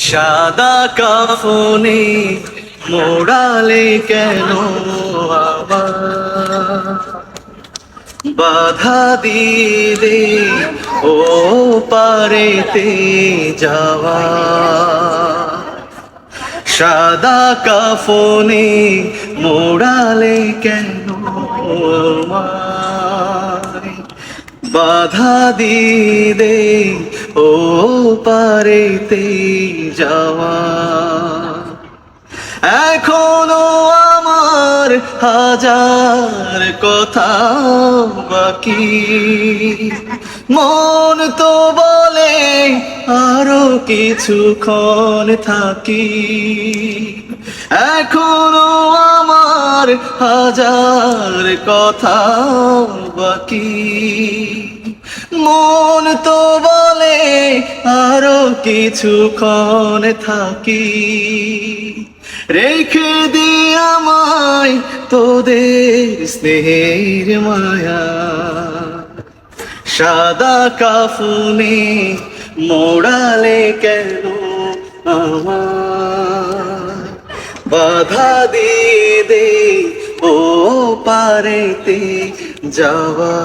সাদা কাফনে মোড়ালে কেন আবার বাধা দিলে ও পারেতে যাওয়া সাদা কাফনে মোড়ালে কেন আমায় বাধা দিলে ও পারেতে যাওয়া এখনো আমার হাজার কথা বাকি মন তো বলে আরো কিছুক্ষণ থাকি এখনো আমার হাজার কথা বাকি মন তো বলে আরো কিছুক্ষণ থাকি রেখে দি আমায় তোদের স্নেহের মায়া সাদা কাফনে মোড়ালে কেন আমার বাধা দিয়ে দে ও পারেতে যাওয়া